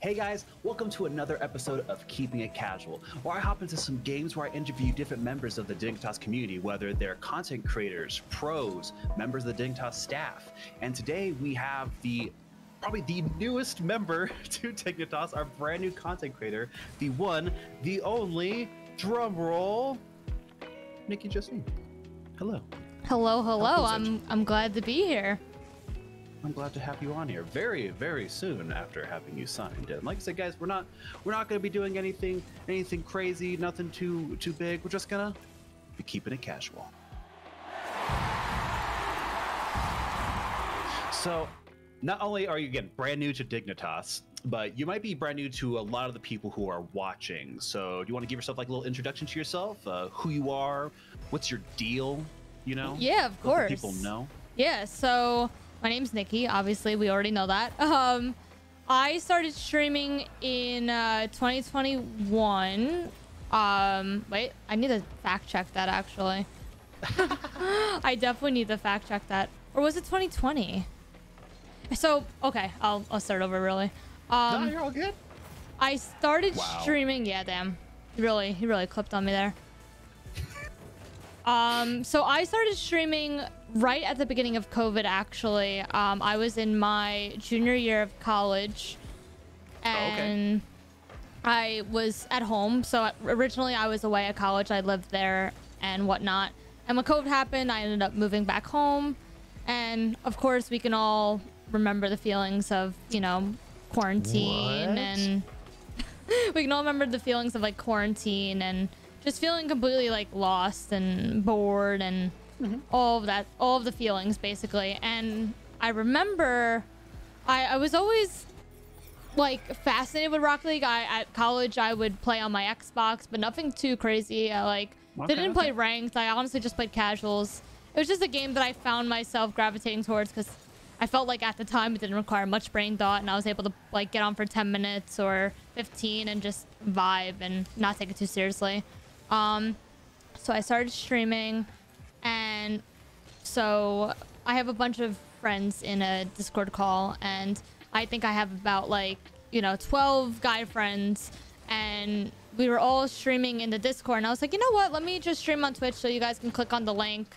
Hey guys, welcome to another episode of Keeping It Casual, where I hop into some games where I interview different members of the Dignitas community, whether they're content creators, pros, members of the Dignitas staff. And today we have probably the newest member to Dignitas, our brand new content creator, the one, the only, drumroll, Nikki Justine. Hello. Hello. I'm glad to be here. I'm glad to have you on here very, very soon after having you signed. And like I said, guys, we're not going to be doing anything crazy, nothing too big. We're just gonna be keeping it casual. So, not only are you again brand new to Dignitas, but you might be brand new to a lot of the people who are watching. So, do you want to give yourself like a little introduction to yourself? Who you are? What's your deal? You know? Yeah, of course. Let people know. Yeah. So. My name's Nikki. Obviously, we already know that. I started streaming in 2021. Wait, I need to fact check that actually. I definitely need to fact check that. Or was it 2020? So, okay, I'll start over really. No, you're all good. I started streaming. Yeah, damn. He really clipped on me there. So I started streaming right at the beginning of COVID, actually. I was in my junior year of college and I was at home. So originally I was away at college. I lived there and whatnot. And when COVID happened, I ended up moving back home. And of course we can all remember the feelings of, quarantine and we can all remember the feelings of like quarantine and just feeling completely like lost and bored and all of the feelings basically. And I remember I was always like fascinated with Rocket League. At college I would play on my Xbox, but nothing too crazy. I didn't play ranked. I honestly just played casuals. It was just a game that I found myself gravitating towards because I felt like at the time it didn't require much brain thought and I was able to like get on for 10 minutes or 15 and just vibe and not take it too seriously. So I started streaming, and so I have a bunch of friends in a Discord call, and I think I have about 12 guy friends, and we were all streaming in the Discord, and I was like, you know what, let me just stream on Twitch so you guys can click on the link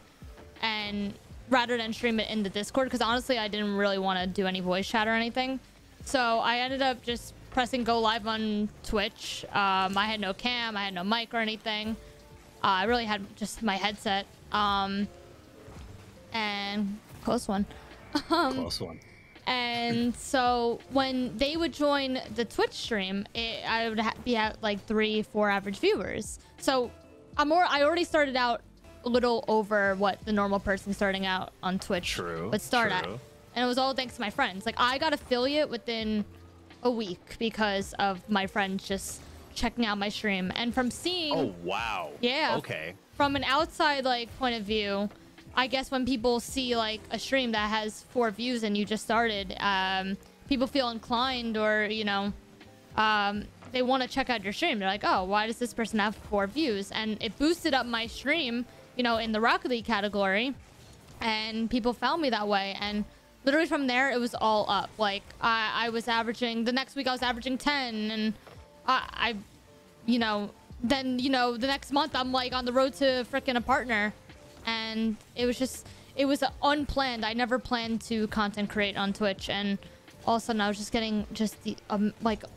and rather than stream it in the Discord, because honestly I didn't really want to do any voice chat or anything. So I ended up just pressing go live on Twitch. I had no cam, I had no mic or anything. I really had just my headset. And close one. Close one. And so when they would join the Twitch stream, I would be at like 3-4 average viewers. So I already started out a little over what the normal person starting out on Twitch would start at. And it was all thanks to my friends. Like I got affiliate within a week because of my friends just checking out my stream. And from seeing from an outside point of view, I guess when people see a stream that has 4 views and you just started, people feel inclined or they want to check out your stream. They're like, oh, why does this person have 4 views? And it boosted up my stream in the Rocket League category, and people found me that way. And literally from there, it was all up. Like I was averaging, the next week I was averaging 10, and then the next month I'm like on the road to freaking a partner. And it was unplanned. I never planned to content create on Twitch, and all of a sudden I was just getting a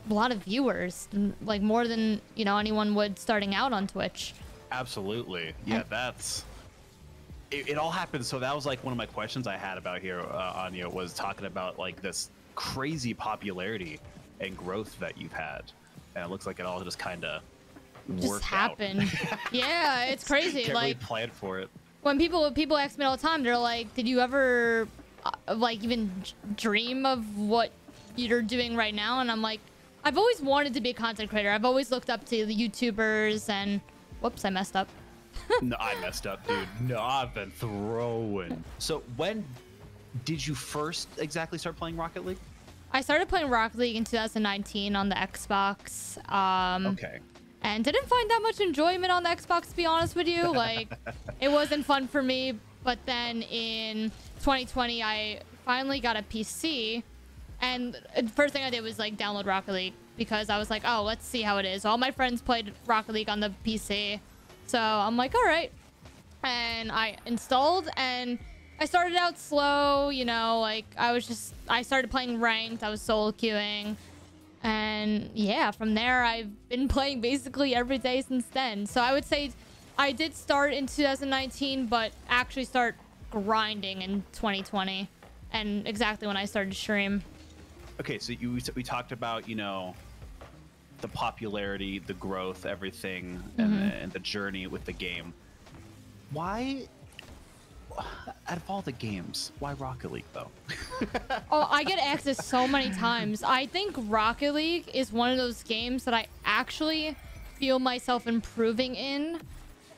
lot of viewers, like more than anyone would starting out on Twitch. Absolutely. Yeah, that's it all happened. So that was like one of my questions I had about here on you, was talking about like this crazy popularity and growth that you've had, and it looks like it all just kind of worked happened. Yeah, it's crazy. Can't really plan for it. When people ask me all the time, they're like, did you ever even dream of what you're doing right now? And I'm like, I've always wanted to be a content creator. I've always looked up to the YouTubers, and whoops, I messed up. No, I messed up, dude. No, I've been throwing. So when did you first exactly start playing Rocket League? I started playing Rocket League in 2019 on the Xbox. And didn't find that much enjoyment on the Xbox, to be honest with you. Like, it wasn't fun for me. But then in 2020, I finally got a PC. And the first thing I did was like download Rocket League because I was like, oh, let's see how it is. All my friends played Rocket League on the PC. So I'm like, all right. And I installed and I started out slow, you know, like I started playing ranked. I was solo queuing. And yeah, from there, I've been playing basically every day since then. So I would say I did start in 2019, but actually start grinding in 2020 and exactly when I started to stream. Okay, so we talked about, you know, the popularity, the growth, everything, and the journey with the game. Why, out of all the games, why Rocket League though? Oh, I get asked this so many times. I think Rocket League is one of those games that I actually feel myself improving in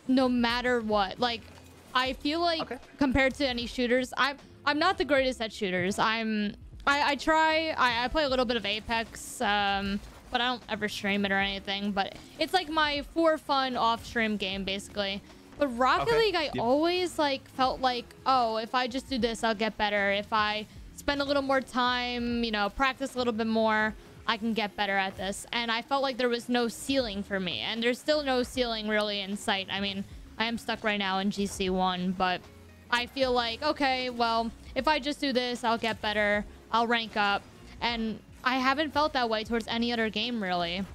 no matter what. Like, I feel like compared to any shooters, I'm not the greatest at shooters. I play a little bit of Apex, but I don't ever stream it or anything. But it's like my for fun off stream game basically. But Rocket League, I always like felt like, oh, if I just do this, I'll get better. If I spend a little more time, you know, practice a little bit more, I can get better at this. And I felt like there was no ceiling for me. And there's still no ceiling really in sight. I mean, I am stuck right now in GC1, but I feel like, okay, well, if I just do this, I'll get better. I'll rank up. And I haven't felt that way towards any other game, really.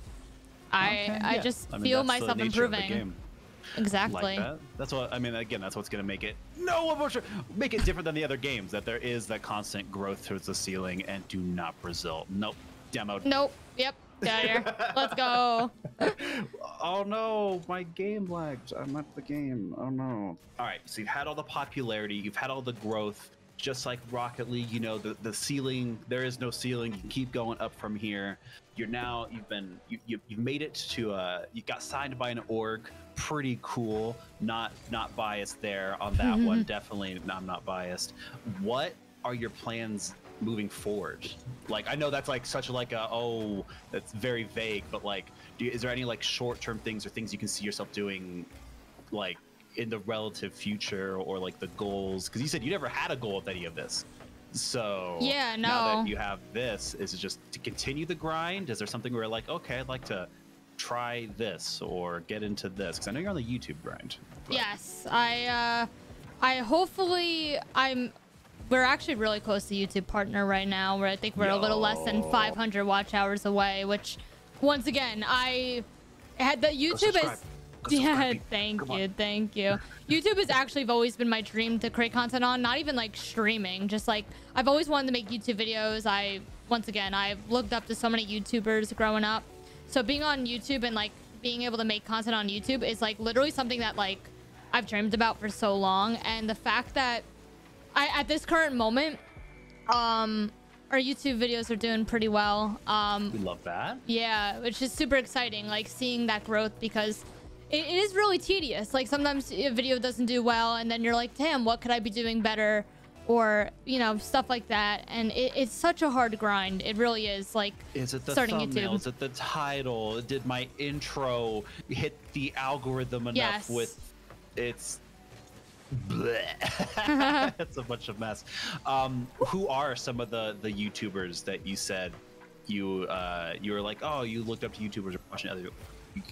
I just feel myself improving. Exactly. Like that. That's what I mean. Again, that's what's going to make it make it different than the other games. That there is that constant growth towards the ceiling. And do not Brazil. Nope. Demoed. Nope. Yep. Get out of here. Let's go. Oh no, my game lagged. I'm at the game. Oh no. All right. So you've had all the popularity. You've had all the growth. Just like Rocket League, you know, the ceiling. There is no ceiling. You can keep going up from here. You've made it to you got signed by an org. Pretty cool. Not biased there on that one. Definitely, I'm not biased. What are your plans moving forward? Like, I know that's like such like that's very vague, but like, is there any like short-term things or things you can see yourself doing, like in the relative future, or like the goals? Because you said you never had a goal with any of this. So yeah, no. Now that you have this, is it just to continue the grind? Is there something where like, okay, I'd like to try this or get into this? Because I know you're on the YouTube grind. But... Yes, I hopefully we're actually really close to YouTube partner right now, where I think we're a little less than 500 watch hours away, which once again, I had the YouTube is thank you. YouTube has actually always been my dream to create content on, not even like streaming, just like I've always wanted to make YouTube videos. I've looked up to so many YouTubers growing up, so being on YouTube and like being able to make content on YouTube is like literally something that like I've dreamed about for so long. And the fact that at this current moment, our YouTube videos are doing pretty well. We love that. Yeah, which is super exciting, like seeing that growth, because it is really tedious. Like sometimes a video doesn't do well and then you're like, damn, what could I be doing better? Or, you know, stuff like that. And it's such a hard grind. It really is. Like, is it the starting thumbnail? YouTube. Is it the title? Did my intro hit the algorithm enough with its it's a bunch of mess. Who are some of the YouTubers that you said you were like, oh, you looked up to YouTubers or watching other?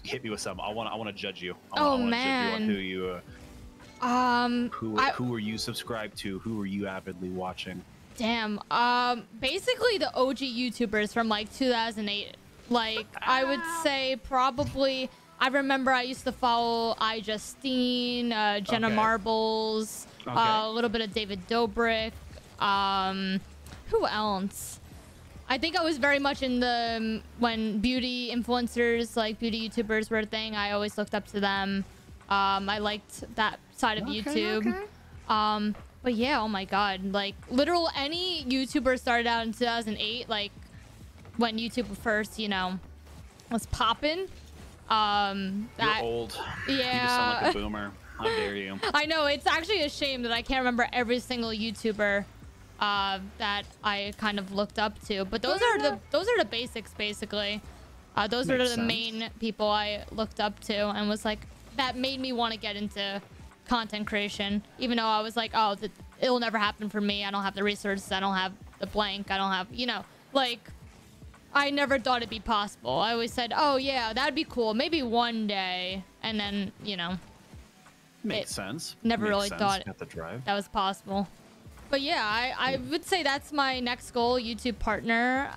Hit me with some. I want to judge you. I wanna man. Judge you on who you who were you subscribed to? Who were you avidly watching? Damn. Basically the OG YouTubers from like 2008. Like I would say probably. I remember I used to follow iJustine, Jenna Marbles, a little bit of David Dobrik. Who else? I think I was very much in the when beauty influencers, like beauty YouTubers were a thing. I always looked up to them. I liked that side of YouTube. But yeah, oh my god, like literal any YouTuber started out in 2008, like when YouTube first, you know, was popping. You're old. Yeah. You just sound like a boomer. How dare you? I know, it's actually a shame that I can't remember every single YouTuber that I kind of looked up to. But those are the basics basically. Those are the main people I looked up to and was like, that made me want to get into content creation. Even though I was like, oh, it'll never happen for me. I don't have the resources. I don't have the blank. I don't have, you know, like, I never thought it'd be possible. I always said, oh yeah, that'd be cool, maybe one day, and then, you know, Makes sense. Never really thought Got the drive. that was possible. But yeah, I would say that's my next goal, YouTube partner.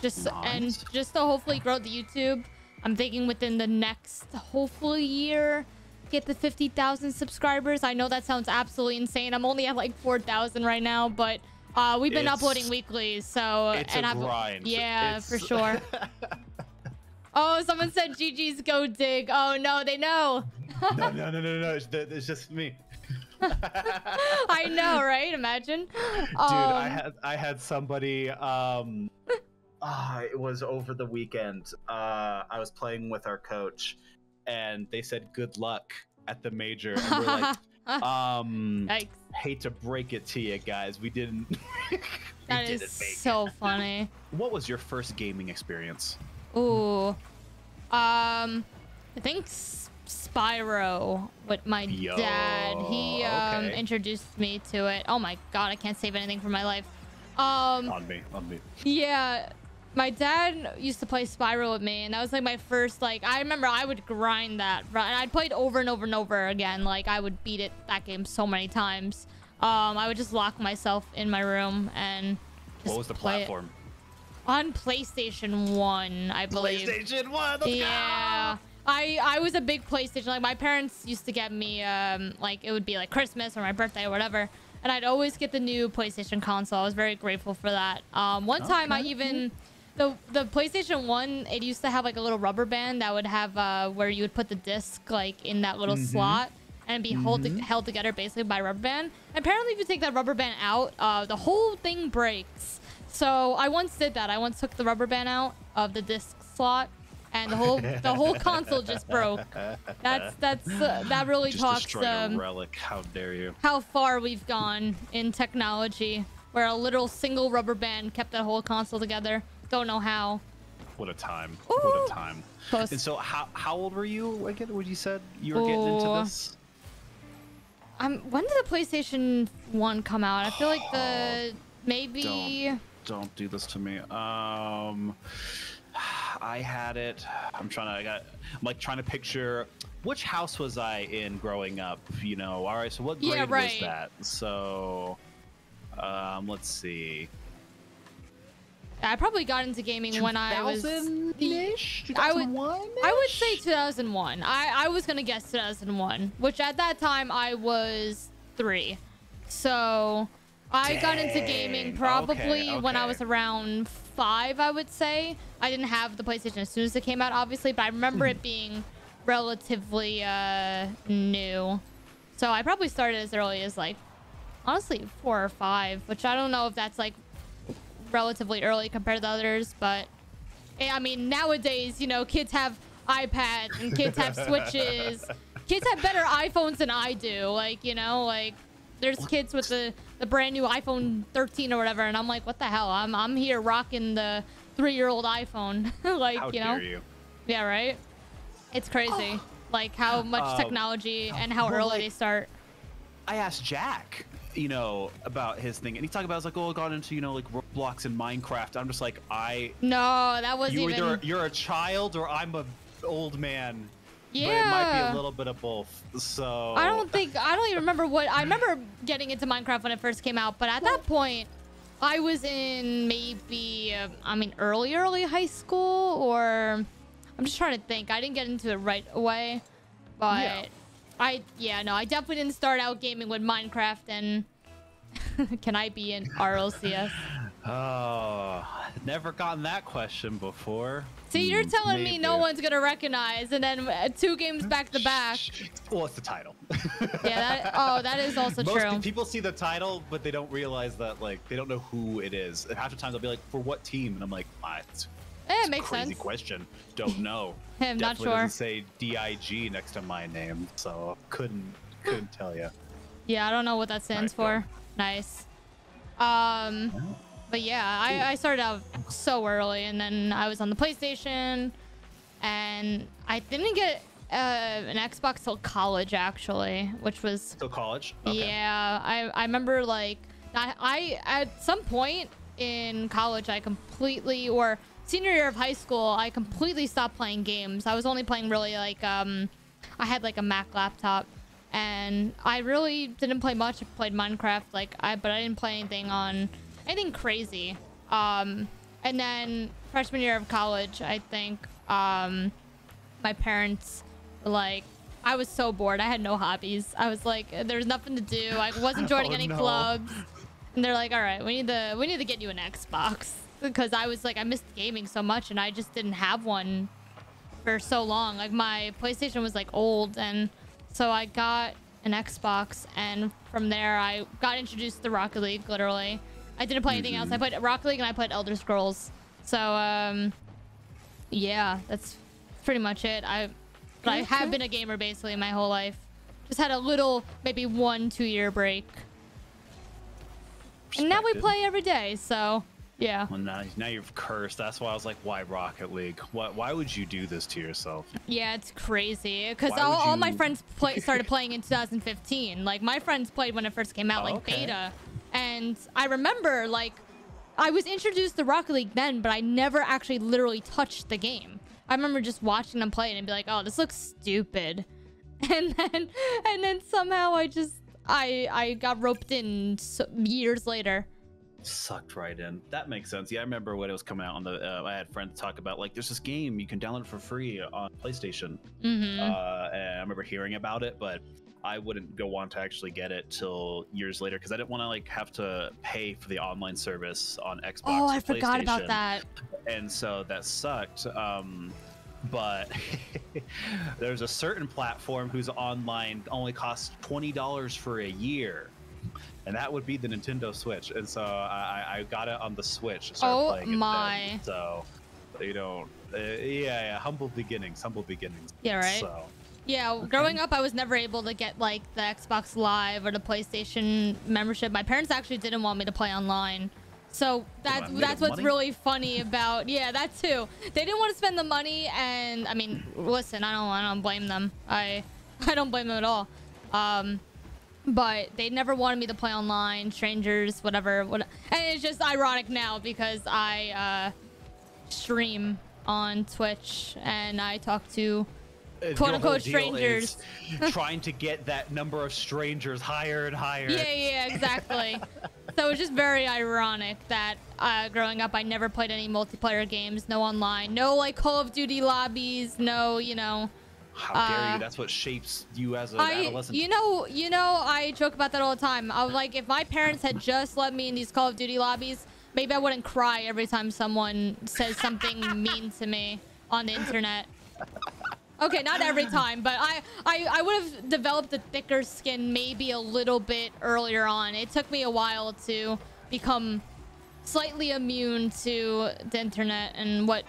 Just Nice. and just to hopefully grow the YouTube. I'm thinking within the next hopefully year get the 50,000 subscribers. I know that sounds absolutely insane. I'm only at like 4,000 right now, but we've been uploading weekly, so It's a grind. Yeah, for sure. Oh, someone said GG's go dig. Oh no, they know. No. It's just me. I know, right? Imagine. Dude, I had somebody it was over the weekend. I was playing with our coach and they said good luck at the major, and we're like Yikes. hate to break it to you guys, we didn't That is so funny. What was your first gaming experience? Ooh. I think Spyro with my dad. He okay. introduced me to it. Oh my god, I can't save anything for my life. On me. Yeah, my dad used to play Spyro with me, and that was like my first, like, I remember I would grind that, and I'd play it over and over and over again. Like, I would beat that game so many times. I would just lock myself in my room and just what was the play platform? On PlayStation 1, I believe. PlayStation 1, let's yeah. go! I was a big PlayStation. Like, my parents used to get me, like, it would be like Christmas or my birthday or whatever, and I'd always get the new PlayStation console. I was very grateful for that. One time I even, the PlayStation 1, it used to have like a little rubber band that would have where you would put the disc like in that little slot and be held together basically by a rubber band. And apparently if you take that rubber band out, the whole thing breaks. So I once did that. I once took the rubber band out of the disc slot, and the whole console just broke. That really just talks a relic. How dare you? how far we've gone in technology, where a little single rubber band kept that whole console together. Don't know how. What a time. Ooh. What a time. Close. And so how old were you again when you said you were getting into this? When did the PlayStation 1 come out? I feel like maybe. Don't do this to me. I had it. I'm like trying to picture which house was I in growing up, you know. All right, so what grade was that? So let's see. I probably got into gaming when I was 2000-ish? 2001-ish? I would say 2001. I was gonna guess 2001, which at that time I was 3. So I got into gaming probably when I was around 5, I would say. I didn't have the PlayStation as soon as it came out, obviously, but I remember it being relatively new. So I probably started as early as, like, honestly, 4 or 5, which I don't know if that's, like, relatively early compared to the others, but I mean, nowadays, you know, kids have iPads and kids have Switches. Kids have better iPhones than I do. Like, you know, like, there's kids with the brand new iPhone 13 or whatever, and I'm like, what the hell? I'm here rocking the 3-year-old iPhone. Like, how you know? dare you? Yeah, right? It's crazy. Like, how much technology and how early they start. I asked Jack, you know, about his thing, and he talked about, I was like, oh, I got into, you know, like Roblox and Minecraft. I'm just like, no, that wasn't even. Either you're a child or I'm a old man. Yeah. But it might be a little bit of both. So I don't even remember what I remember getting into Minecraft when it first came out, but at that point I was in maybe early high school, or I'm just trying to think. I didn't get into it right away, but I definitely didn't start out gaming with Minecraft and can I be in RLCS? Oh, never gotten that question before. See, you're telling me no one's gonna recognize, and then 2 games back to back. Well, it's the title. Yeah, that is also true. Most people see the title, but they don't realize that, like, they don't know who it is. And half the time they'll be like, "For what team?" And I'm like, "It's it makes crazy sense. Question. Don't know." I'm not Definitely sure. Doesn't say DIG next to my name, so couldn't tell you. Yeah, I don't know what that stands for. Nice. But yeah, I started out so early, and then I was on the PlayStation, and I didn't get an Xbox till college, actually, which was till college. Okay. Yeah, I remember, like, I at some point in college, I completely, or senior year of high school, I completely stopped playing games. I was only playing really like, I had like a Mac laptop, and I really didn't play much. I played Minecraft, but I didn't play anything crazy. And then freshman year of college, I think, my parents were like, I was so bored. I had no hobbies. I was like, there's nothing to do. I wasn't joining any clubs. And they're like, all right, we need to get you an Xbox, because I was like, I missed gaming so much, and I just didn't have one for so long. Like, my PlayStation was like old, and so I got an Xbox, and from there I got introduced to Rocket League. Literally, I didn't play anything else. I played Rocket League and I played Elder Scrolls. So yeah, that's pretty much it. I have been a gamer basically my whole life. Just had a little, maybe 1-2 year break. And now we play every day, so yeah. Well, now you've cursed. That's why I was like, why Rocket League? Why would you do this to yourself? Yeah, it's crazy. Because all my friends started playing in 2015. Like, my friends played when it first came out, beta. And I remember, like, I was introduced to Rocket League then, but I never actually literally touched the game. I remember just watching them play it and be like, oh, this looks stupid. And then somehow I got roped in years later. Sucked right in. That makes sense. Yeah, I remember when it was coming out on the. I had friends talk about, like, there's this game you can download it for free on PlayStation. And I remember hearing about it, but I wouldn't go on to actually get it till years later because I didn't want to like have to pay for the online service on Xbox. Oh, I forgot about that. And so that sucked. But there's a certain platform whose online only costs $20 for a year, and that would be the Nintendo Switch. And so I got it on the Switch and started playing it then. So, you know, yeah, humble beginnings. Yeah, right. So, yeah, growing up, I was never able to get like the Xbox Live or the PlayStation membership. My parents actually didn't want me to play online. So that's what's really funny about, yeah, that too. They didn't want to spend the money, and I mean, listen, I don't blame them. I don't blame them at all. But they never wanted me to play online, strangers, whatever. And it's just ironic now because I stream on Twitch and I talk to quote-unquote strangers. Trying to get that number of strangers higher and higher. Yeah, exactly. So it's just very ironic that growing up, I never played any multiplayer games, no online, no like Call of Duty lobbies, no, you know. How dare you? That's what shapes you as an adolescent. You know, I joke about that all the time. I was like, if my parents had just let me in these Call of Duty lobbies, maybe I wouldn't cry every time someone says something mean to me on the internet. Okay, not every time, but I would have developed a thicker skin maybe a little bit earlier on. It took me a while to become slightly immune to the internet and what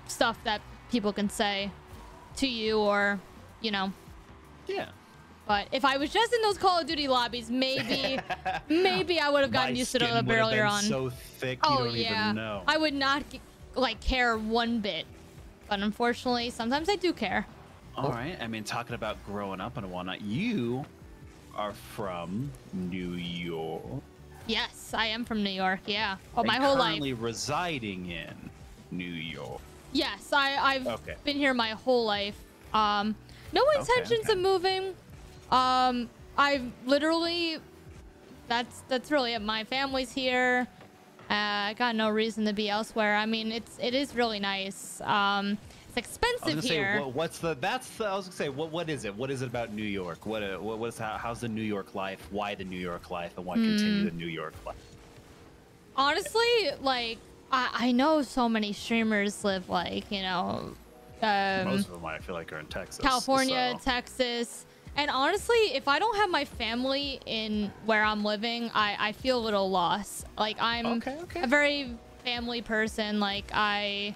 stuff that people can say to you, or, you know. Yeah. But if I was just in those Call of Duty lobbies, maybe I would have gotten used to it a little bit earlier on. So thick, you don't even know. I would not like care one bit. But unfortunately, sometimes I do care. All right. I mean, talking about growing up and whatnot, you are from New York. Yes, I am from New York. Yeah. Well, my whole life. Currently residing in New York. Yes, I've been here my whole life. No intentions of moving. I've literally. That's really it. My family's here. I got no reason to be elsewhere. I mean, it is really nice. It's expensive here. I was gonna say, what is it? What is it about New York? How's the New York life? Why the New York life? And why continue the New York life? Honestly, like I know so many streamers live like, you know, most of them I feel like are in Texas, California, Texas. And honestly, if I don't have my family in where I'm living, I feel a little lost. Like, I'm a very family person. Like, I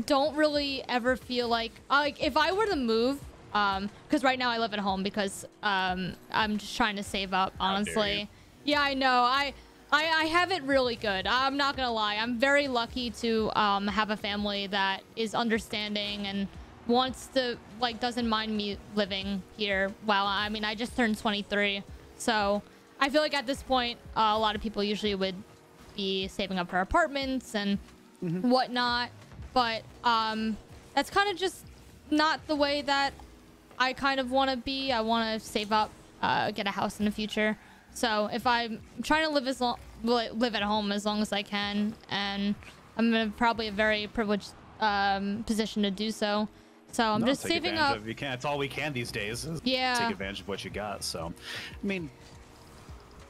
don't really ever feel like if I were to move, because right now I live at home because I'm just trying to save up, honestly. Yeah, I know. I have it really good. I'm not gonna lie. I'm very lucky to have a family that is understanding and wants to, like, doesn't mind me living here. Well, I mean, I just turned 23, so I feel like at this point a lot of people usually would, be saving up for apartments and whatnot. But that's kind of just not the way that I kind of want to be. I want to save up, get a house in the future. So if I'm trying to live at home as long as I can, and I'm in probably a very privileged position to do so. So I'm just saving up. You can. It's all we can these days. Is take advantage of what you got. So, I mean,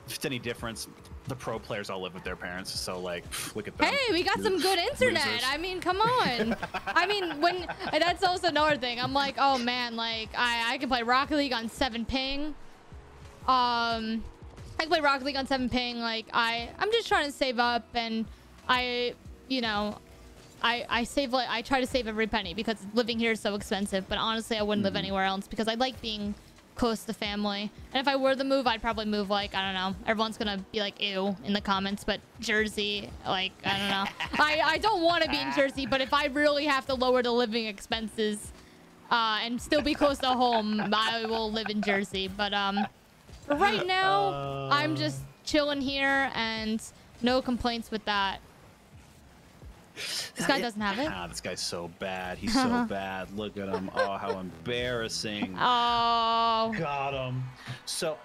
if it's any difference, the pro players all live with their parents. So, like, look at them. Hey, we got some good internet. Losers. I mean, come on. I mean, that's also another thing. I'm like, oh man, like I can play Rocket League on 7 ping. I can play Rocket League on 7 ping. Like I'm just trying to save up, and I save, like, I try to save every penny because living here is so expensive. But honestly, I wouldn't live anywhere else because I like being close to family. And if I were to move, I'd probably move, like, I don't know. Everyone's gonna be like, ew, in the comments, but Jersey, like, I don't know. I don't want to be in Jersey, but if I really have to lower the living expenses and still be close to home, I will live in Jersey. But right now, I'm just chilling here and no complaints with that. This guy doesn't have it. This guy's so bad. He's so bad. Look at him. Oh, how embarrassing. Oh. Got him. So,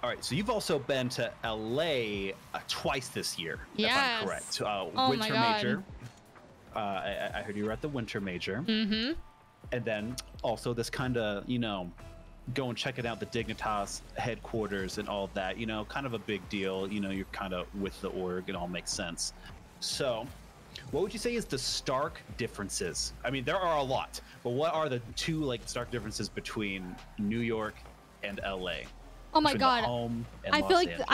all right. So you've also been to LA twice this year. Yes. If I'm correct. Oh Winter my God. Major. I heard you were at the Winter Major. Mm-hmm. And then also this kind of, you know, go and check it out, the Dignitas headquarters and all of that, you know, kind of a big deal. You know, you're kind of with the org. It all makes sense. So what would you say is the stark differences? I mean, there are a lot, but what are the two, like, stark differences between New York and LA? Oh my God. I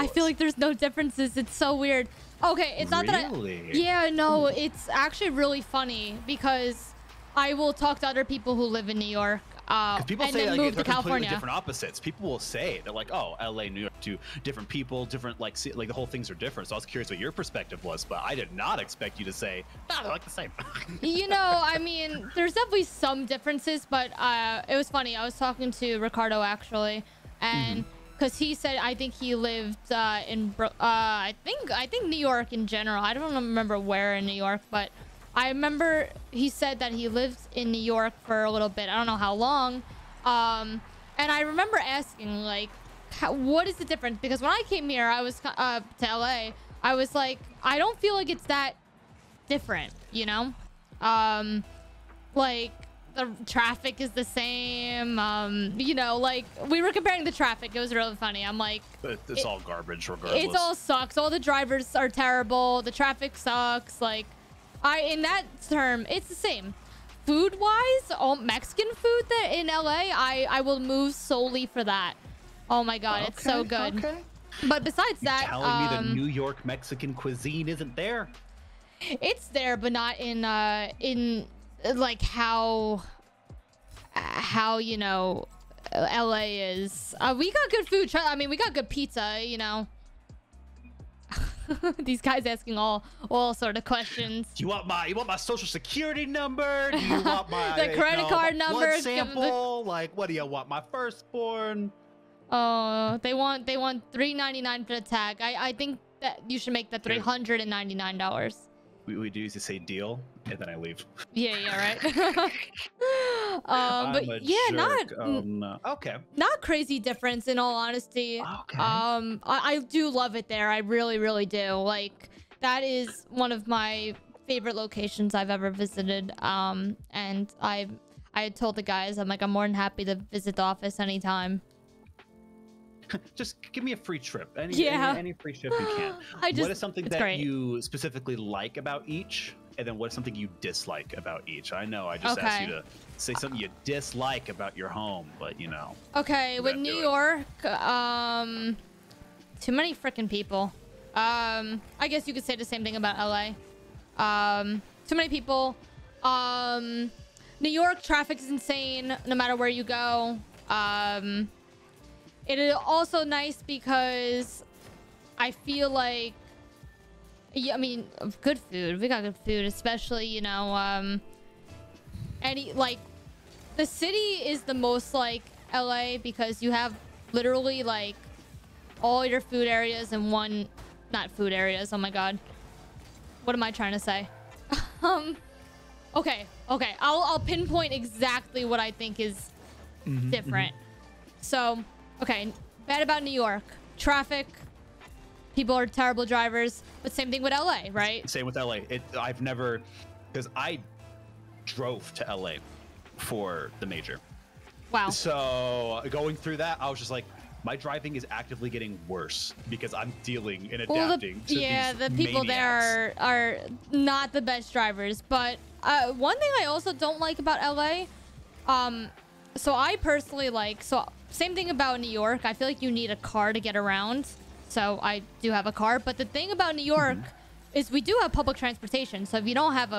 feel like there's no differences. It's so weird. Okay, it's not that yeah, no, it's actually really funny because I will talk to other people who live in New York. People and say, then like, move to they're California. completely different opposites. People will say they're like, oh, LA, New York, two different people, different, like the whole things are different. So I was curious what your perspective was, but I did not expect you to say, nah, they're like the same. You know, I mean, there's definitely some differences, but it was funny. I was talking to Ricardo actually, and because he said I think he lived in I think New York in general. I don't remember where in New York, but I remember he said that he lived in New York for a little bit. I don't know how long. And I remember asking, like, what is the difference? Because when I came here, I was to LA, I was like, I don't feel like it's that different, you know? Like, the traffic is the same. You know, like, we were comparing the traffic. It was really funny. I'm like, it's all garbage regardless. It all sucks. All the drivers are terrible. The traffic sucks. Like, in that term, it's the same. Food-wise, all Mexican food that in LA, I will move solely for that. Oh my God, it's so good. Okay. But besides that, telling me the New York Mexican cuisine isn't there? It's there, but not in like how you know LA is. We got good food. I mean, we got good pizza. You know. These guys asking all sort of questions. Do you want my social security number? Do you want my the credit card number? Blood sample? Like, what do you want? My firstborn? Oh, they want $3.99 for the tag. I think that you should make that $399. We do used to say deal, and then I leave. Yeah, right. But yeah, jerk. No. Okay. Not crazy difference in all honesty. Okay. I do love it there. I really, really do. Like, that is one of my favorite locations I've ever visited. And I had told the guys, I'm like, I'm more than happy to visit the office anytime. Just give me a free trip. Any free trip you can. What is something that you specifically like about each? And then what is something you dislike about each? I know I just asked you to say something you dislike about your home, but you know. Okay, with New York, too many freaking people. I guess you could say the same thing about LA. Too many people. New York traffic is insane no matter where you go. It is also nice because I feel like, yeah, I mean, good food. We got good food, especially, you know, like, the city is the most like LA because you have literally like all your food areas in one, not food areas, oh my God. what am I trying to say? Okay. I'll pinpoint exactly what I think is different. So, okay, bad about New York. Traffic. People are terrible drivers, but same thing with LA, right? Same with LA. I've never, because I drove to LA for the major. Wow. So going through that, I was just like, my driving is actively getting worse because I'm dealing and adapting to these the people maniacs. there are not the best drivers. But one thing I also don't like about LA, so I personally same thing about New York. I feel like you need a car to get around. So I do have a car. But the thing about New York is we do have public transportation. So if you don't have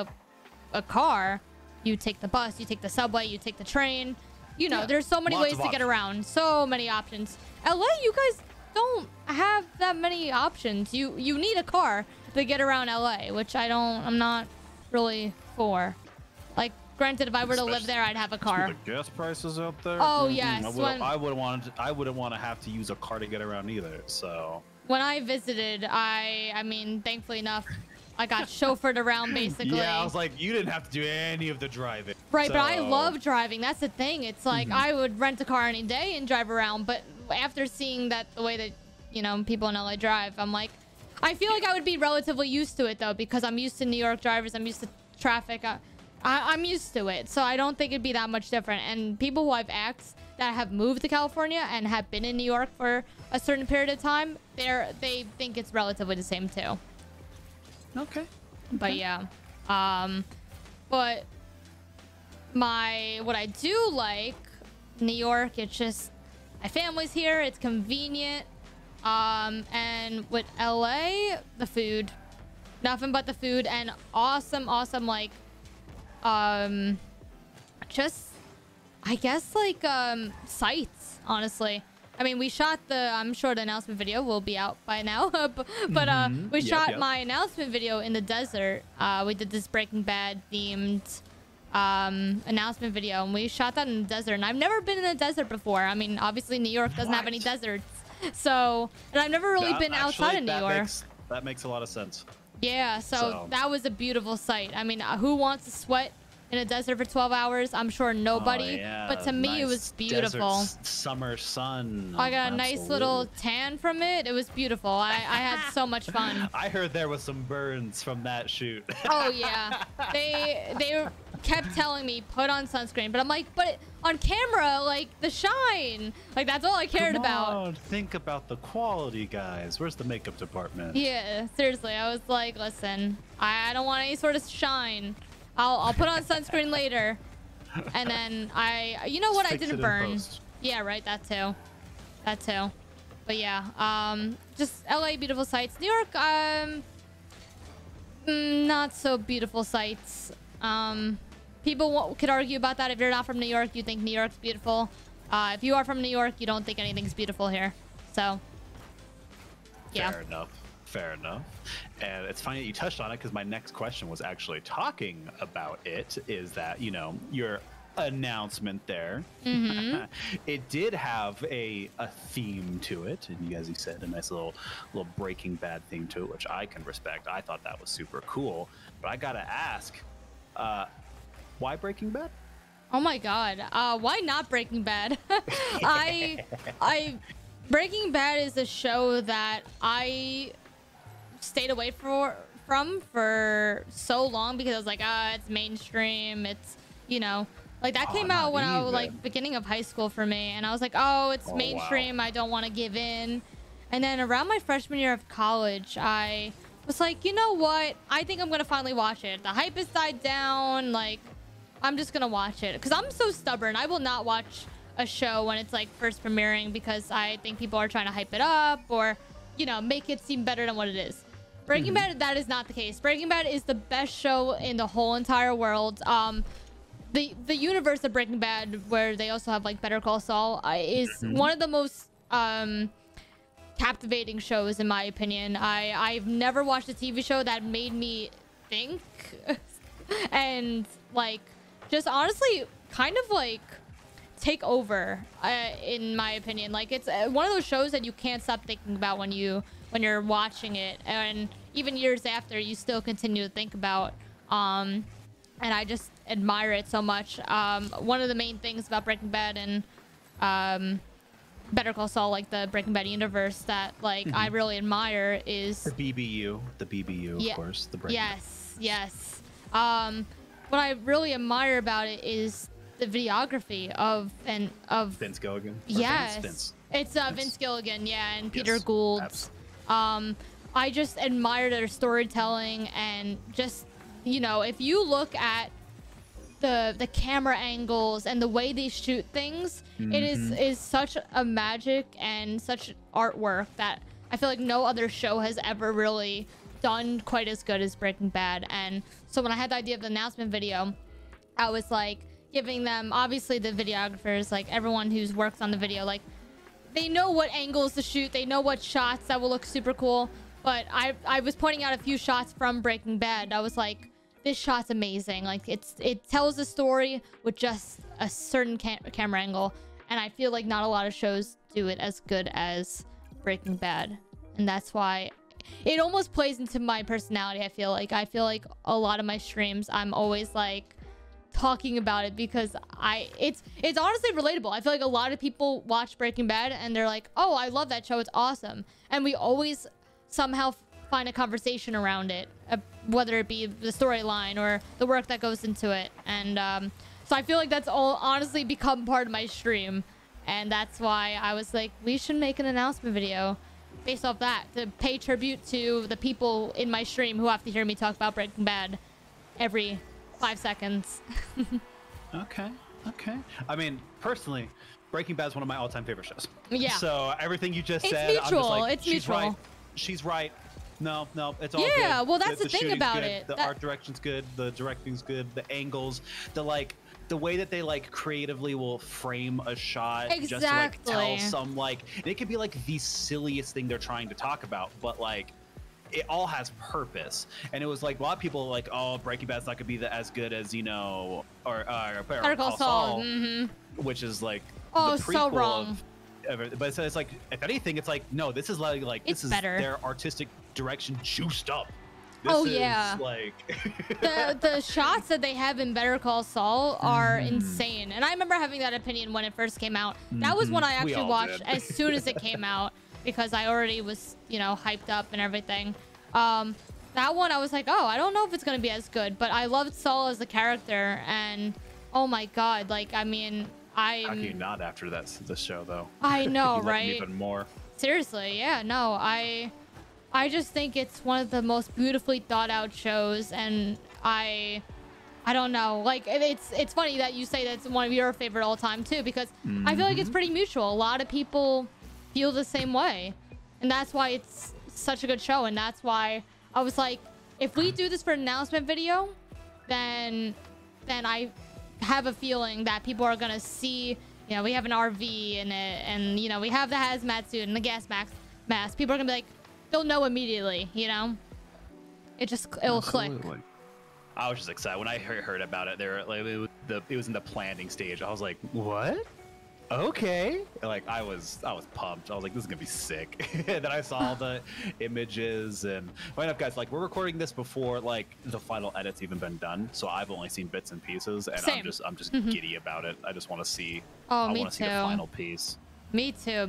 a car, you take the bus, you take the subway, you take the train. You know, there's so many ways to get around. So many options. LA, you guys don't have that many options. You need a car to get around LA, which I'm not really for. Like, granted, if I were to live there, I'd have a car. The gas prices out there. Oh yes. I wouldn't want to have to use a car to get around either. So when I visited, I mean, thankfully enough, I got chauffeured around basically. Yeah, I was like, you didn't have to do any of the driving. Right, but I love driving. That's the thing. It's like I would rent a car any day and drive around. But after seeing the way that, people in LA drive, I'm like, I feel like I would be relatively used to it though, because I'm used to New York drivers. I'm used to traffic. I'm used to it. So I don't think it'd be that much different. And people who I've asked that have moved to California and have been in New York for a certain period of time, they think it's relatively the same too. Okay. But yeah, but what I do like New York, it's just my family's here, it's convenient, and with LA, the food, nothing but the food, and awesome just I guess sights, honestly. I mean, we shot I'm sure the announcement video will be out by now, but we shot my announcement video in the desert. We did this Breaking Bad themed announcement video, and we shot that in the desert. And I've never been in the desert before. I mean, obviously New York doesn't have any deserts, and I've never really been outside of New York. That makes a lot of sense. Yeah, so that was a beautiful sight. I mean, who wants to sweat in a desert for 12 hours? I'm sure nobody. But to me, it was beautiful. Summer sun. I got a nice little tan from it. It was beautiful. I had so much fun. I heard there was some burns from that shoot. Oh yeah, they kept telling me put on sunscreen, but I'm like, but on camera, like the shine, like that's all I cared about. Think about the quality, guys. Where's the makeup department? Yeah, seriously, I was like, listen, I don't want any sort of shine. I'll put on sunscreen later, and then you know what, I didn't burn. Yeah, right, that too. But yeah, just LA, beautiful sights. New York, not so beautiful sights. People could argue about that. If you're not from New York, you think New York's beautiful. If you are from New York, you don't think anything's beautiful here. So, yeah. Fair enough. And it's funny that you touched on it, because my next question was actually talking about it, is that, your announcement there, it did have a theme to it, and as you said, a nice little Breaking Bad theme to it, which I can respect. I thought that was super cool. But I gotta ask, why Breaking Bad? Oh my god, why not Breaking Bad? Breaking Bad is a show that I stayed away from for so long, because I was like, it's mainstream, it's, like that came out when I was beginning of high school for me, and I was like, it's mainstream, I don't want to give in. And then around my freshman year of college, I was like, you know what, I think I'm gonna finally watch it. The hype has died down, like I'm just gonna watch it, because I'm so stubborn. I will not watch a show when it's first premiering, because I think people are trying to hype it up or make it seem better than what it is. Breaking Bad, that is not the case. Breaking Bad is the best show in the whole entire world. The universe of Breaking Bad, where they also have Better Call Saul, is one of the most captivating shows in my opinion. I've never watched a TV show that made me think and just honestly kind of take over in my opinion. It's one of those shows that you can't stop thinking about when you're watching it, and even years after, you still continue to think about. And I just admire it so much. One of the main things about Breaking Bad and Better Call Saul, like the Breaking Bad universe, that like I really admire is the BBU, of course. The Breaking yes. What I really admire about it is the videography of Vince Gilligan. Yes, it's Vince Gilligan, yeah, and Peter Gould. I just admire their storytelling, and just, you know, if you look at the camera angles and the way they shoot things, it is such a magic and such artwork that I feel like no other show has ever really done quite as good as Breaking Bad. And so when I had the idea of the announcement video, I was like giving them, obviously the videographers, like everyone who's worked on the video, like they know what angles to shoot, they know what shots that will look super cool. But I was pointing out a few shots from Breaking Bad. I was like, this shot's amazing. Like it tells a story with just a certain camera angle, and I feel like not a lot of shows do it as good as Breaking Bad, and that's why it almost plays into my personality. I feel like a lot of my streams, I'm always like talking about it because it's honestly relatable. I feel like a lot of people watch Breaking Bad and they're like, oh, I love that show, it's awesome, and we always somehow find a conversation around it, whether it be the storyline or the work that goes into it. And so I feel like that's all honestly become part of my stream, and that's why I was like, we should make an announcement video based off that to pay tribute to the people in my stream who have to hear me talk about Breaking Bad every 5 seconds. Okay. I mean, personally, Breaking Bad is one of my all-time favorite shows. Yeah. So everything you just said, mutual. I'm just like, It's she's mutual. right. She's right. No, it's all good. Yeah, well, that's the thing shooting's about good, it. The art direction's good. The directing's good. The angles, the way that they like creatively will frame a shot just to like tell some like, and it could be like the silliest thing they're trying to talk about, but like it all has purpose. And it was like a lot of people like, oh, Breaking Bad's not gonna be as good as, you know, or Better Call Saul, which is like oh, the so wrong. But it's like, if anything, it's like, no, this is like it's this is better. Their artistic direction juiced up. This oh is yeah, like the shots that they have in Better Call Saul are insane. And I remember having that opinion when it first came out. That was one I actually watched as soon as it came out because I already was, you know, hyped up and everything. That one I was like, oh, I don't know if it's gonna be as good, but I loved Saul as a character, and oh my god, like, I mean, how can you not after the show though? I know, right? Even more. Seriously, yeah, no, I just think it's one of the most beautifully thought out shows, and I don't know, like it's funny that you say that's one of your favorite all time too, because I feel like it's pretty mutual. A lot of people feel the same way, and that's why it's such a good show. And that's why I was like, if we do this for an announcement video, then I have a feeling that people are gonna see, you know, we have an RV in it, and you know, we have the hazmat suit and the gas mask. People are gonna be like, they'll know immediately, you know. It'll click. I was just excited when I heard about it. There, like, it was in the planning stage. I was like, what? Okay. Like I was pumped. I was like, this is gonna be sick. And then I saw the images, and funny enough, guys, like we're recording this before like the final edit's even been done, so I've only seen bits and pieces, and Same. I'm just giddy about it. I just want to see. Oh, I me want to see too. the final piece. Me too.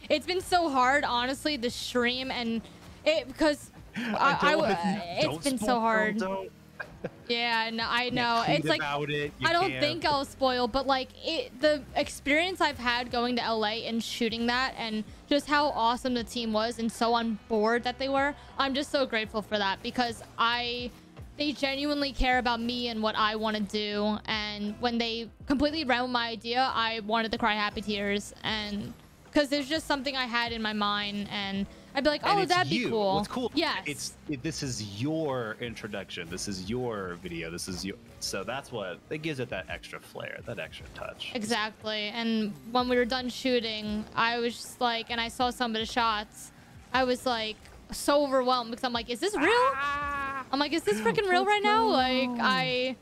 It's been so hard, honestly, the stream, and it because it's been so hard. Yeah, no, I know. It's like I don't think I'll spoil, but like the experience I've had going to LA and shooting that, and just how awesome the team was and so on board that they were. I'm just so grateful for that, because they genuinely care about me and what I want to do. And when they completely ran with my idea, I wanted to cry happy tears, and because there's just something I had in my mind, and I'd be like, oh, that'd be cool. What's cool? Yes. This is your introduction. This is your video. This is your. So that's what it gives it, that extra flair, that extra touch. Exactly. And when we were done shooting, I was just like, and I saw some of the shots, I was like so overwhelmed, because I'm like, is this real? I'm like, is this freaking real right now? Like,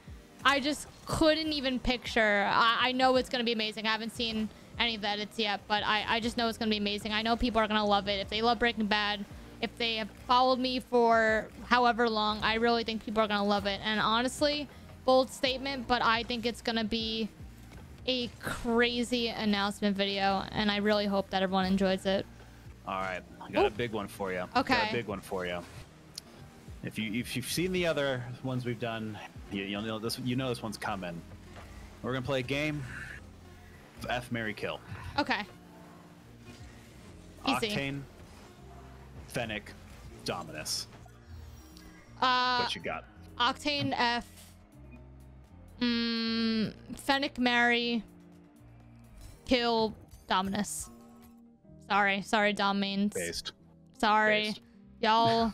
I just couldn't even picture. I know it's gonna be amazing. I haven't seen any of the edits yet, but I just know it's gonna be amazing. I know people are gonna love it. If they love Breaking Bad, if they have followed me for however long, I really think people are gonna love it. And honestly, bold statement, but I think it's gonna be a crazy announcement video, and I really hope that everyone enjoys it. All right, I got a big one for you. Okay. Got a big one for you. If you've seen the other ones we've done, you'll know this. You know this one's coming. We're gonna play a game. F, marry, kill. Okay. Easy. Octane, Fennec, Dominus. What you got? Octane F. Fennec marry. Kill Dominus. Sorry, Dom mains. Based. Sorry. Based. Y'all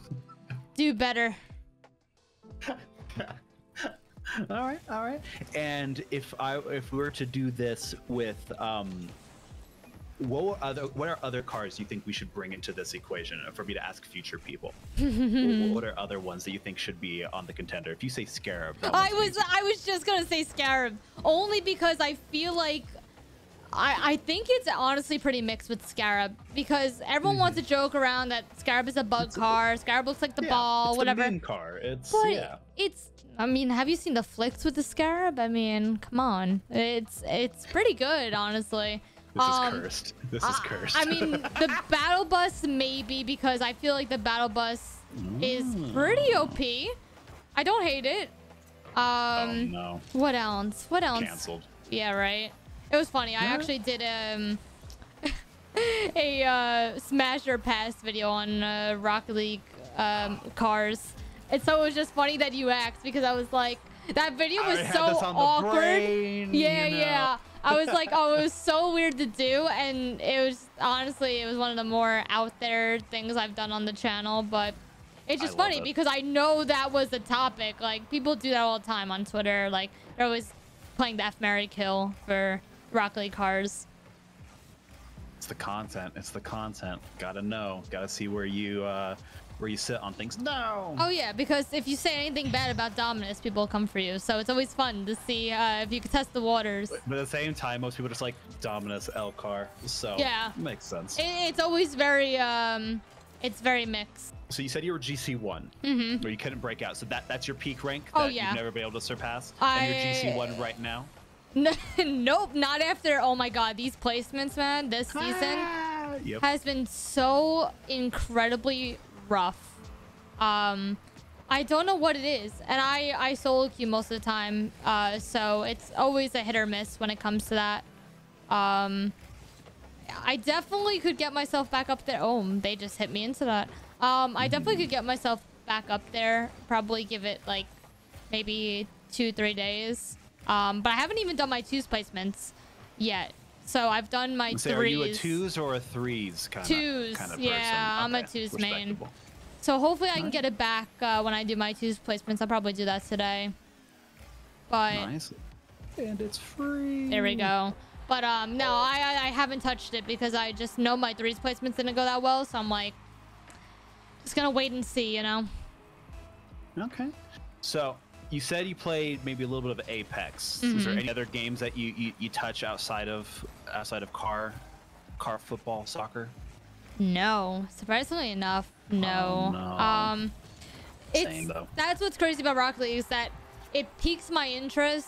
do better. All right. And if we were to do this with what are other cards you think we should bring into this equation for me to ask future people? What are other ones that you think should be on the contender? If you say Scarab, I was just gonna say Scarab, only because I feel like I think it's honestly pretty mixed with Scarab, because everyone wants to joke around that Scarab is a bug car. Scarab looks like the ball, it's whatever. The main car. It's I mean, have you seen the flicks with the Scarab? I mean, come on. It's pretty good, honestly. This is cursed. This is cursed. I mean, the battle bus maybe, because I feel like the battle bus is pretty OP. I don't hate it. Oh no. What else? Cancelled. Yeah, right. It was funny. I actually did a smash or pass video on Rocket League cars. And so it was just funny that you asked, because I was like, that video was so awkward. Yeah. I was like, oh, it was so weird to do, and it was honestly, it was one of the more out there things I've done on the channel. But it's just funny because I know that was the topic. Like, people do that all the time on Twitter. Like, they're always playing the F, marry, kill for Rocket League cars. It's the content. Gotta know. Gotta see where you sit on things. No. Oh yeah, because if you say anything bad about Dominus, people will come for you. So it's always fun to see if you can test the waters. But at the same time, most people just like Dominus L car. So yeah, it makes sense. It's always very it's very mixed. So you said you were GC1, where you couldn't break out. So that's your peak rank that you've never been able to surpass. And you're GC1 right now. Nope, not after. Oh my god, these placements, man, this season has been so incredibly rough. I don't know what it is, and I solo queue most of the time, so it's always a hit or miss when it comes to that. I definitely could get myself back up there. Oh, they just hit me into that. I definitely could get myself back up there, probably give it like maybe 2-3 days. But I haven't even done my 2s placements yet. So I've done my 3s. Are you a 2s or a 3s kind of 2s, person? yeah, I'm a 2s main. So hopefully I can get it back when I do my 2s placements. I'll probably do that today. But nice. And it's free. There we go. But no, I haven't touched it because I just know my 3s placements didn't go that well. So I'm like, just gonna wait and see, you know? Okay. So you said you played maybe a little bit of Apex. Is there any other games that you touch outside of car football, soccer? No, surprisingly enough, no. Oh, no. Same, though. That's what's crazy about Rocket League, is that it piques my interest,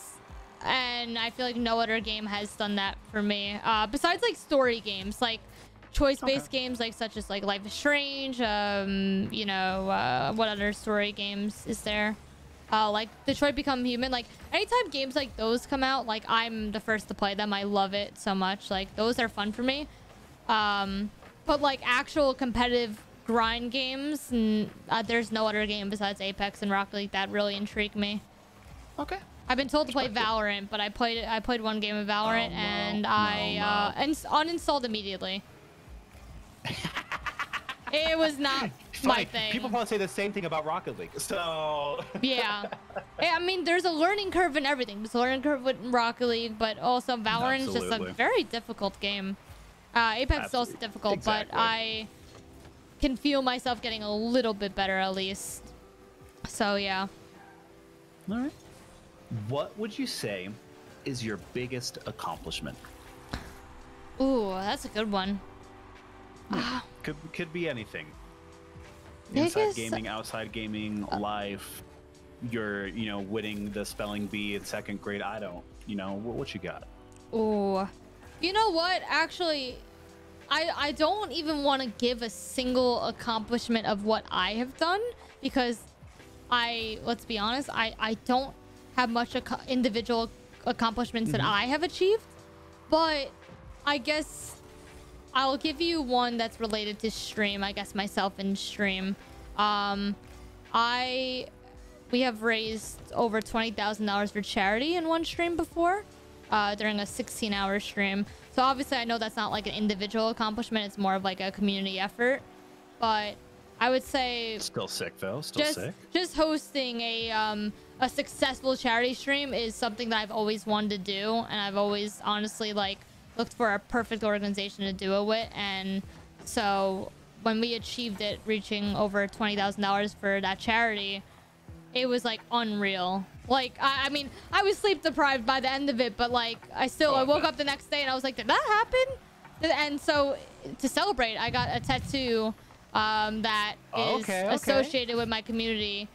and I feel like no other game has done that for me. Besides like story games, like choice-based games, like such as like Life is Strange. You know, what other story games is there? Like Detroit Become Human. Like anytime games like those come out, like I'm the first to play them. I love it so much. Like those are fun for me. But like actual competitive grind games, there's no other game besides Apex and Rocket League that really intrigue me. Okay. I've been told to play Valorant, but I played one game of Valorant and I uninstalled immediately. It was not my thing. People probably say the same thing about Rocket League. So yeah, I mean, there's a learning curve in everything. There's a learning curve with Rocket League, but also Valorant is just a very difficult game. Apex is also difficult, but I can feel myself getting a little bit better at least. So yeah. All right. What would you say is your biggest accomplishment? Ooh, that's a good one. Could be anything. Inside gaming, outside gaming, life. You're, winning the spelling bee in 2nd grade. I don't, what you got? Oh, you know what? Actually, I don't even want to give a single accomplishment of what I have done because let's be honest, I don't have much individual accomplishments that I have achieved, but I guess I'll give you one that's related to stream. I guess myself in stream. We have raised over $20,000 for charity in one stream before, during a 16-hour stream. So obviously I know that's not like an individual accomplishment. It's more of like a community effort, but I would say still sick though. Sick. Just hosting a successful charity stream is something that I've always wanted to do, and I've always honestly like looked for a perfect organization to do it with. And so when we achieved it, reaching over $20,000 for that charity, it was like unreal. Like I mean, I was sleep deprived by the end of it, but like I woke up the next day and I was like, did that happen? And so to celebrate, I got a tattoo that is associated with my community,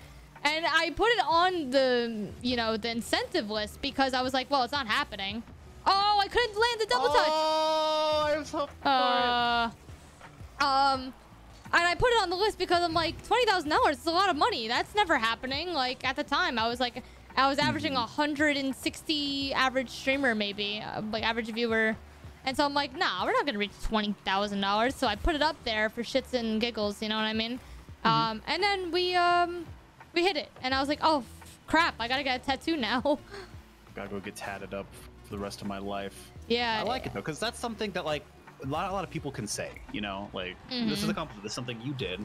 and I put it on the the incentive list because I was like, well, it's not happening. Oh, I couldn't land the double touch. Oh, I'm so sorry. And I put it on the list because I'm like, $20,000 is a lot of money. That's never happening. Like at the time, I was averaging 160 average streamer, maybe like average viewer. And so I'm like, nah, we're not gonna reach $20,000. So I put it up there for shits and giggles, you know what I mean? And then we hit it, and I was like, oh crap, I gotta get a tattoo now. Gotta go get tatted up for the rest of my life. Yeah, I like it though, because that's something that like a lot of people can say, like this is a compliment. This is something you did.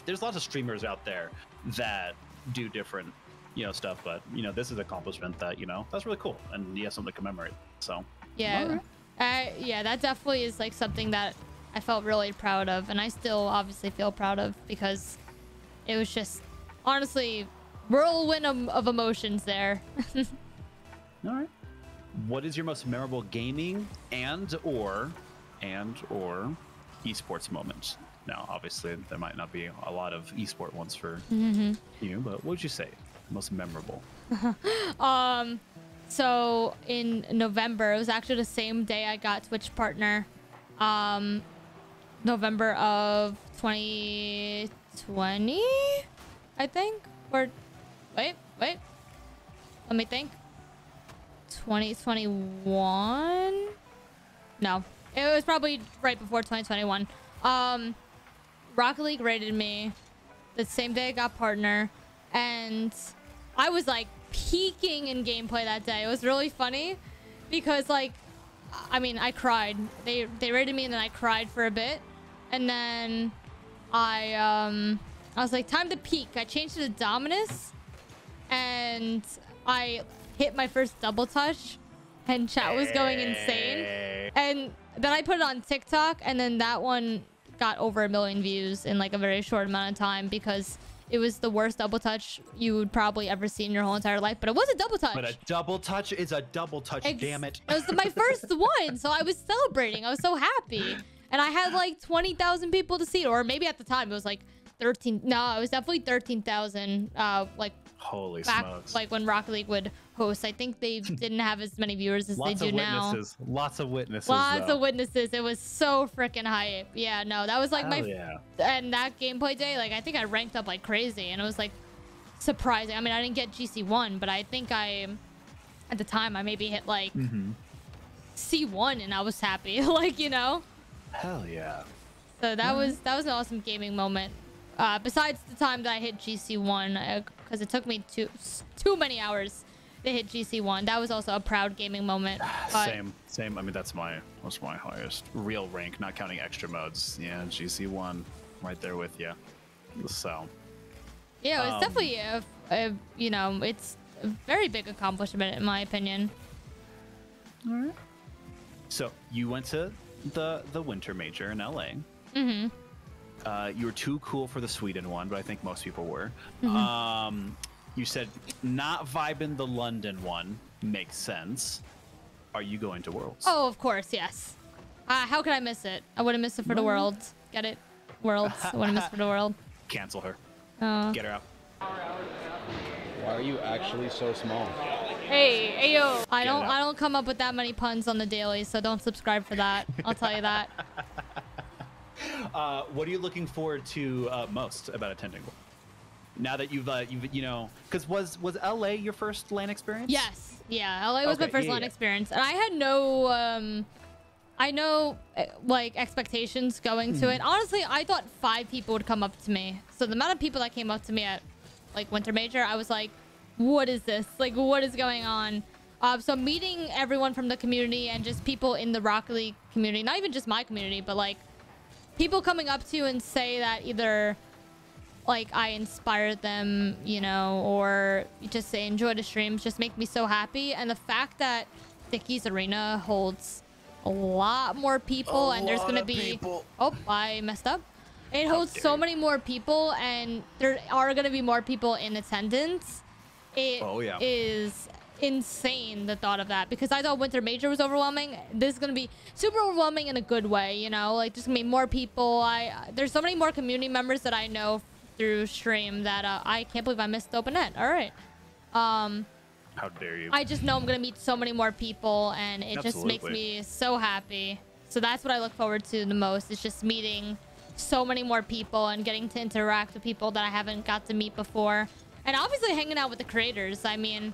There's lots of streamers out there that do different stuff, but this is an accomplishment that that's really cool, and you have something to commemorate. So yeah. Yeah, that definitely is like something that I felt really proud of, and I still obviously feel proud of because it was just honestly whirlwind of emotions there. All right. What is your most memorable gaming and or esports moment? Now, obviously, there might not be a lot of esport ones for you, but what would you say most memorable? So in November, it was actually the same day I got Twitch partner. November of 2020, I think. Or wait. Let me think. 2021? No. It was probably right before 2021. Rocket League rated me the same day I got partner, and I was like peaking in gameplay that day. It was really funny because like I mean I cried. They rated me and then I cried for a bit, and then I was like, time to peak. I changed to the Dominus and I hit my first double touch and chat was going insane, and then I put it on TikTok, and then that one got over 1 million views in like a very short amount of time because it was the worst double touch you would probably ever see in your whole entire life. But it was a double touch. But a double touch is a double touch, damn it. It was my first one, so I was celebrating. I was so happy. And I had like 20,000 people to see it. Or maybe at the time it was like 13. No, it was definitely 13,000. Like holy back, smokes. like when Rocket League would host. I think they didn't have as many viewers as they do now. Lots of witnesses. Lots of witnesses. It was so freaking hype. Yeah, no, that was like and that gameplay day, like I think I ranked up like crazy, and it was like surprising. I mean, I didn't get GC1, but I think at the time I maybe hit like C1, and I was happy. Like, Hell yeah. So that was an awesome gaming moment. Besides the time that I hit GC1, because it took me too many hours to hit GC1. That was also a proud gaming moment. Same. I mean, that's my highest real rank, not counting extra modes. Yeah, GC1, right there with you. So. Yeah, it's definitely it's a very big accomplishment in my opinion. All right. So you went to the winter major in LA. You were too cool for the Sweden one, but I think most people were. You said not vibing the London one. Makes sense. Are you going to Worlds? Oh, of course, yes. How could I miss it? I wouldn't miss it for the world. Get it? Worlds. I wouldn't miss it for the world. Cancel her. Oh. Get her out. Why are you actually so small? Hey, yo. I Get it out. don't come up with that many puns on the daily, so don't subscribe for that. I'll tell you that. What are you looking forward to most about attending? Now that you've you know, because was LA your first LAN experience? Yes. Yeah, LA was my Okay, first yeah, LAN yeah. experience, and I had no like expectations going to it. Honestly, I thought 5 people would come up to me. So the amount of people that came up to me at like Winter Major, I was like, what is this? Like, what is going on? So meeting everyone from the community and just people in the Rocket League community, not even just my community, but like people coming up to you and say that either like I inspired them, you know, or just say enjoy the streams, just make me so happy. And the fact that Dicky's Arena holds a lot more people, and there's gonna be oh, I messed up. It holds so many more people, and there are gonna be more people in attendance. It is insane, the thought of that, because I thought Winter Major was overwhelming. This is gonna be super overwhelming in a good way, you know, like there's gonna be more people. There's so many more community members that I know through stream that I can't believe I missed open net. All right. How dare you? I just know I'm gonna meet so many more people, and it just makes Absolutely. me so happy. So that's what I look forward to the most, is just meeting so many more people and getting to interact with people that I haven't got to meet before. And obviously hanging out with the creators. I mean,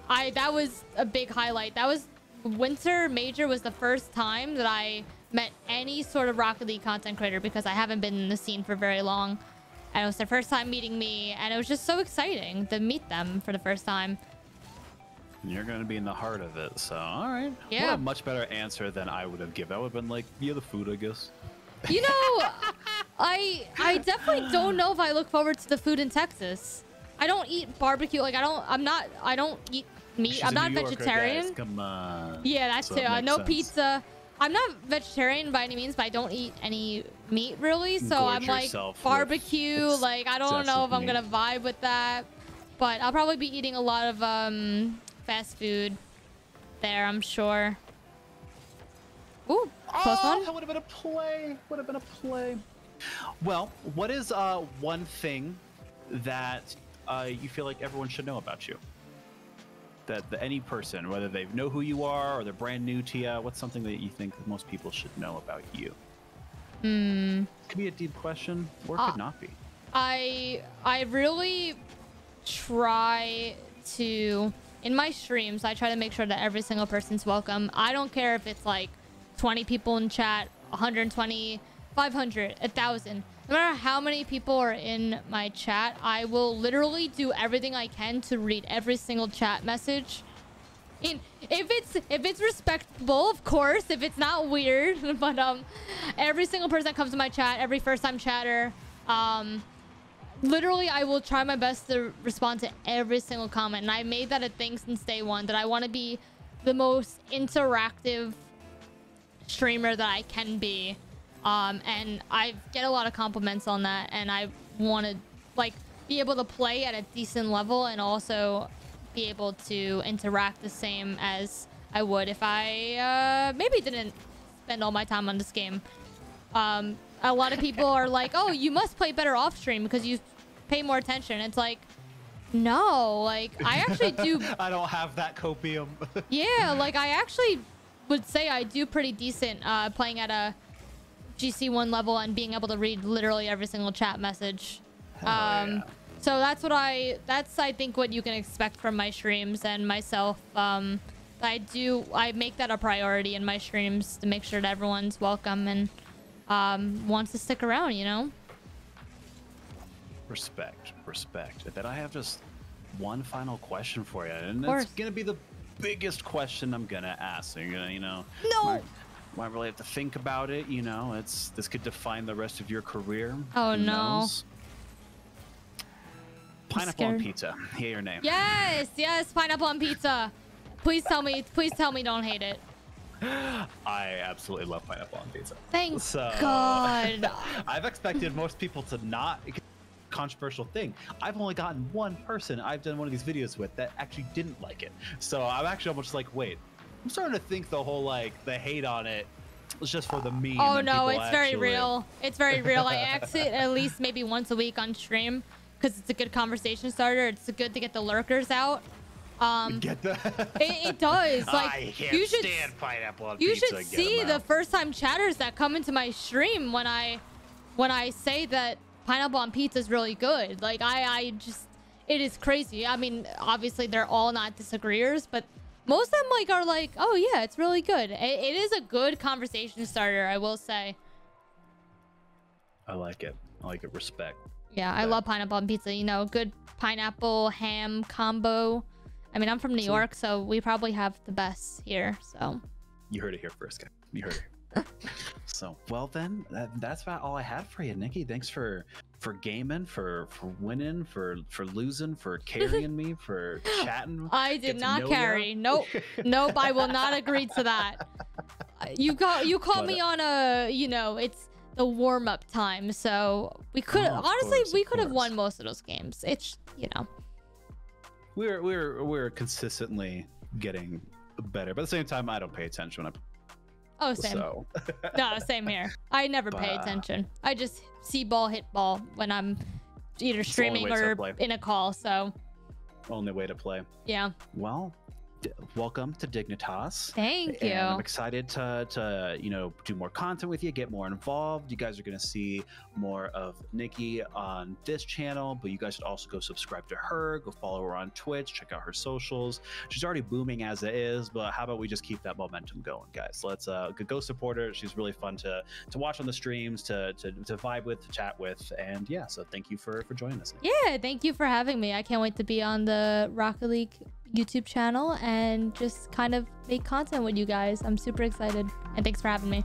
that was a big highlight. That was Winter Major was the first time that I met any sort of Rocket League content creator, because I haven't been in the scene for very long. And it was their first time meeting me, and it was just so exciting to meet them for the first time. You're going to be in the heart of it, so all right. Yeah. What a much better answer than I would have given. I would have been like, yeah, the food, I guess. You know, I definitely don't know if I look forward to the food in Texas. I don't eat barbecue. Like I don't eat meat. She's I'm a not New Yorker, vegetarian. guys. Come on. Yeah, that's So too. it makes No sense. pizza. I'm not vegetarian by any means, but I don't eat any meat really. So Gorge I'm like yourself with barbecue. Like I don't know if I'm excessive gonna vibe with that. But I'll probably be eating a lot of fast food there, I'm sure. Ooh, close one. That would have been a play. Would have been a play. Well, what is one thing that you feel like everyone should know about you? That any person, whether they know who you are or they're brand new to you, what's something that you think that most people should know about you? Could be a deep question, or it could not be. I really try to, in my streams, I try to make sure that every single person's welcome. I don't care if it's like 20 people in chat, 120, 500, 1,000. No matter how many people are in my chat, I will literally do everything I can to read every single chat message. And if it's respectable, of course, if it's not weird, but every single person that comes to my chat, every first-time chatter, literally I will try my best to respond to every single comment. And I made that a thing since day one, that I want to be the most interactive streamer that I can be. And I get a lot of compliments on that, and I want to like be able to play at a decent level and also be able to interact the same as I would if I maybe didn't spend all my time on this game. A lot of people are like, oh, you must play better off stream because you pay more attention. It's like, no, like I actually do. I don't have that copium. Yeah, like I actually would say I do pretty decent playing at a GC1 level and being able to read literally every single chat message. Yeah. So that's I think what you can expect from my streams and myself. I make that a priority in my streams to make sure that everyone's welcome and wants to stick around, you know? Respect. And then I have just one final question for you, and it's gonna be the biggest question I'm gonna ask. So you're gonna, you know, might really have to think about it. You know, this could define the rest of your career. Oh, Who no. knows? Pineapple on pizza. Hear your name. Yes, pineapple on pizza. Please tell me don't hate it. I absolutely love pineapple on pizza. Thank God. I've expected most people to not. Controversial thing. I've only gotten one person I've done one of these videos with that actually didn't like it. So I'm actually almost like, wait, I'm starting to think the whole like the hate on it It's just for the meme. Oh and no, people it's very actually- real. It's very real. I exit at least maybe once a week on stream because it's a good conversation starter. It's good to get the lurkers out. Get the. It does. Like I can't you should stand pineapple on you pizza. should Get see 'em the out. first time chatters that come into my stream when I say that pineapple on pizza is really good. Like I just, it is crazy. I mean, obviously they're all not disagreeers, but most of them like are like, oh yeah, it's really good. It is a good conversation starter, I will say. I like it. I like it. Respect. Yeah, I love pineapple on pizza. You know, good pineapple ham combo. I mean, I'm from New York, so we probably have the best here. So You heard it here first, guys. You heard it. So, well then, that's about all I had for you, Nikki. Thanks for gaming, for winning, for losing, for carrying me, for chatting. I get did to not know carry. ya. Nope. Nope. I will not agree to that. You caught me on a, you know, it's the warm up time, so we could Oh, of honestly course, we of could have course. won most of those games. It's, you know. We're consistently getting better, but at the same time, I don't pay attention when Oh, same. So No, same here. I never pay But- attention. I just see ball hit ball when I'm either the only streaming way to or play. in a call. So only way to play. yeah. Well, welcome to Dignitas. Thank you. And I'm excited to you know, do more content with you, get more involved. You guys are going to see more of Nikki on this channel, but you guys should also go subscribe to her, go follow her on Twitch, check out her socials. She's already booming as it is, but how about we just keep that momentum going, guys? Let's go support her. She's really fun to watch on the streams, to vibe with, to chat with, and yeah. So thank you for joining us. Nikki. Yeah, thank you for having me. I can't wait to be on the Rocket League YouTube channel and just kind of make content with you guys. I'm super excited, and thanks for having me.